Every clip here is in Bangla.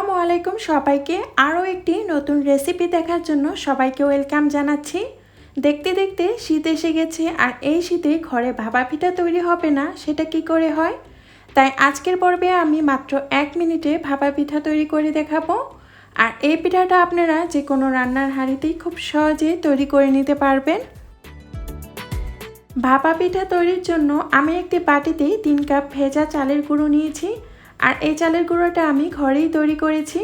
আসসালামু আলাইকুম সবাইকে আরও একটি নতুন রেসিপি দেখার জন্য সবাইকে ওয়েলকাম জানাচ্ছি। দেখতে দেখতে শীত এসে গেছে, আর এই শীতে ঘরে ভাপা পিঠা তৈরি হবে না সেটা কি করে হয়। তাই আজকের পর্বে আমি মাত্র 1 মিনিটে ভাপা পিঠা তৈরি করে দেখাবো। আর এই পিঠাটা আপনারা যে কোনো রান্নার হাঁড়িতেই খুব সহজে তৈরি করে নিতে পারবেন। ভাপা পিঠা তৈরির জন্য আমি একটি বাটিতে 3 কাপ ভেজা চালের গুঁড়ো নিয়েছি। আর এই চালের গুঁড়োটা আমি ঘরেই তৈরি করেছি।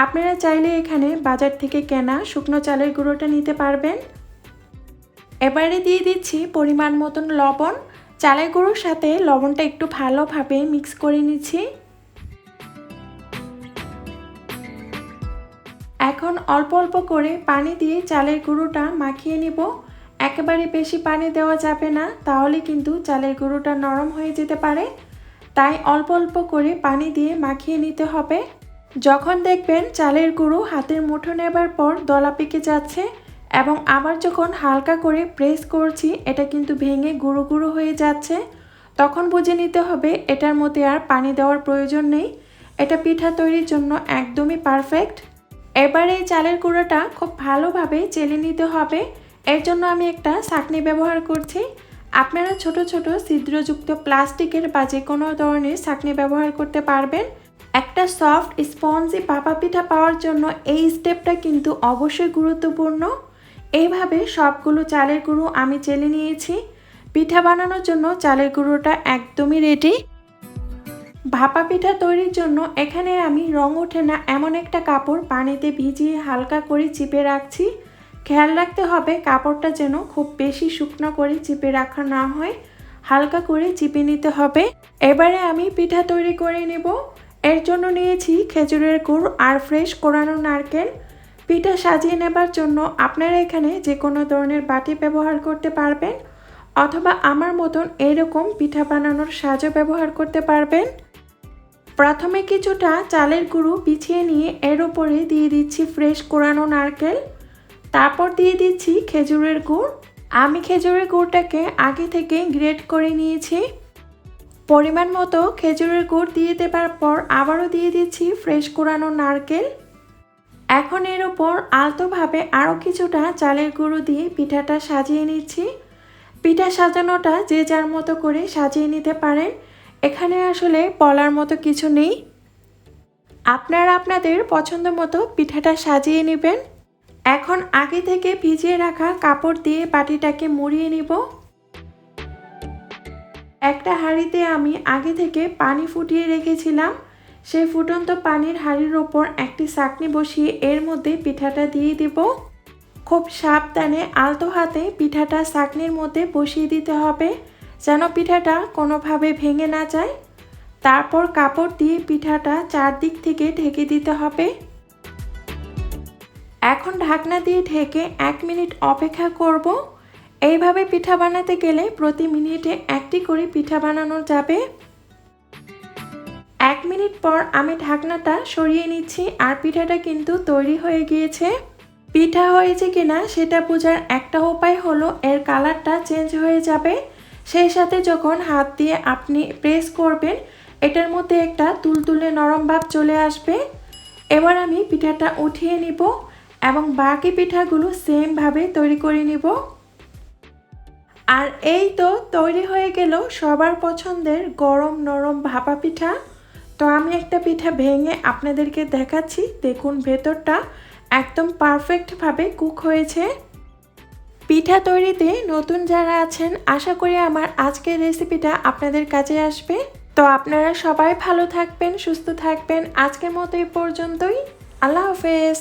আপনারা চাইলে এখানে বাজার থেকে কেনা শুকনো চালের গুঁড়োটা নিতে পারবেন। এবারে দিয়ে দিচ্ছি পরিমাণ মতন লবণ। চালের গুঁড়োর সাথে লবণটা একটু ভালোভাবে মিক্স করে নিচ্ছি। এখন অল্প অল্প করে পানি দিয়ে চালের গুঁড়োটা মাখিয়ে নিব। একেবারে বেশি পানি দেওয়া যাবে না, তাহলে কিন্তু চালের গুঁড়োটা নরম হয়ে যেতে পারে। তাই অল্প অল্প করে পানি দিয়ে মাখিয়ে নিতে হবে। যখন দেখবেন চালের গুঁড়ো হাতের মুঠো নেবার পর দলা পেকে যাচ্ছে এবং আবার যখন হালকা করে প্রেস করছি এটা কিন্তু ভেঙে গুঁড়ো গুঁড়ো হয়ে যাচ্ছে, তখন বুঝে নিতে হবে এটার মধ্যে আর পানি দেওয়ার প্রয়োজন নেই। এটা পিঠা তৈরির জন্য একদমই পারফেক্ট। এবারে এই চালের গুঁড়োটা খুব ভালোভাবে চেলে নিতে হবে। এর জন্য আমি একটা ছাঁকনি ব্যবহার করছি। আপনারা ছোট ছোট ছিদ্রযুক্ত প্লাস্টিকের বা যে কোনো ধরনের ছাঁকনি ব্যবহার করতে পারবেন। একটা সফট স্পঞ্জি ভাপা পিঠা পাওয়ার জন্য এই স্টেপটা কিন্তু অবশ্যই গুরুত্বপূর্ণ। এইভাবে সবগুলো চালের গুঁড়ো আমি চেলে নিয়েছি। পিঠা বানানোর জন্য চালের গুঁড়োটা একদমই রেডি। ভাপা পিঠা তৈরির জন্য এখানে আমি রং ওঠে না এমন একটা কাপড় পানিতে ভিজিয়ে হালকা করে চিপে রাখছি। খেয়াল রাখতে হবে কাপড়টা যেন খুব বেশি শুকনো করে চিপে রাখা না হয়, হালকা করে চিপে নিতে হবে। এবারে আমি পিঠা তৈরি করে নেব। এর জন্য নিয়েছি খেজুরের গুড় আর ফ্রেশ কোরানো নারকেল। পিঠা সাজিয়ে নেবার জন্য আপনারা এখানে যে কোনো ধরনের বাটি ব্যবহার করতে পারবেন, অথবা আমার মতন এরকম পিঠা বানানোর সাজও ব্যবহার করতে পারবেন। প্রথমে কিছুটা চালের গুঁড়ো বিছিয়ে নিয়ে এর উপরে দিয়ে দিচ্ছি ফ্রেশ কোরানো নারকেল। তারপর দিয়ে দিচ্ছি খেজুরের গুড়। আমি খেজুরের গুড়টাকে আগে থেকে গ্রেট করে নিয়েছি। পরিমাণ মতো খেজুরের গুড় দিয়ে দেবার পর আবারও দিয়ে দিচ্ছি ফ্রেশ কোরানো নারকেল। এখন এর উপর আলতোভাবে আরও কিছুটা চালের গুঁড়ো দিয়ে পিঠাটা সাজিয়ে নিচ্ছি। পিঠা সাজানোটা যে যার মতো করে সাজিয়ে নিতে পারেন, এখানে আসলে বলার মতো কিছু নেই। আপনারা আপনাদের পছন্দ মতো পিঠাটা সাজিয়ে নেবেন। এখন আগে থেকে ভিজিয়ে রাখা কাপড় দিয়ে বাটিটাকে মুড়িয়ে নিব। একটা হাঁড়িতে আমি আগে থেকে পানি ফুটিয়ে রেখেছিলাম। সেই ফুটন্ত পানির হাঁড়ির ওপর একটি ছাঁকনি বসিয়ে এর মধ্যে পিঠাটা দিয়ে দিব। খুব সাবধানে আলতো হাতে পিঠাটা ছাঁকনির মধ্যে বসিয়ে দিতে হবে, যেন পিঠাটা কোনোভাবে ভেঙে না যায়। তারপর কাপড় দিয়ে পিঠাটা চারদিক থেকে ঢেকে দিতে হবে। এখন ঢাকনা দিয়ে ঢেকে 1 মিনিট অপেক্ষা করব। এইভাবে পিঠা বানাতে গেলে প্রতি মিনিটে একটি করে পিঠা বানানো যাবে। 1 মিনিট পর আমি ঢাকনাটা সরিয়ে নিচ্ছি, আর পিঠাটা কিন্তু তৈরি হয়ে গিয়েছে। পিঠা হয়েছে কিনা সেটা বোঝার একটা উপায় হলো এর কালারটা চেঞ্জ হয়ে যাবে। সেই সাথে যখন হাত দিয়ে আপনি প্রেস করবেন এটার মধ্যে একটা তুলতুলে নরম ভাব চলে আসবে। এবার আমি পিঠাটা উঠিয়ে নিব এবং বাকি পিঠাগুলো সেমভাবে তৈরি করে নিব। আর এই তো তৈরি হয়ে গেল সবার পছন্দের গরম নরম ভাপা পিঠা। তো আমি একটা পিঠা ভেঙে আপনাদেরকে দেখাচ্ছি। দেখুন ভেতরটা একদম পারফেক্টভাবে কুক হয়েছে। পিঠা তৈরিতে নতুন যারা আছেন, আশা করি আমার আজকের রেসিপিটা আপনাদের কাজে আসবে। তো আপনারা সবাই ভালো থাকবেন, সুস্থ থাকবেন। আজকের মতো এই পর্যন্তই। আল্লাহ হাফেজ।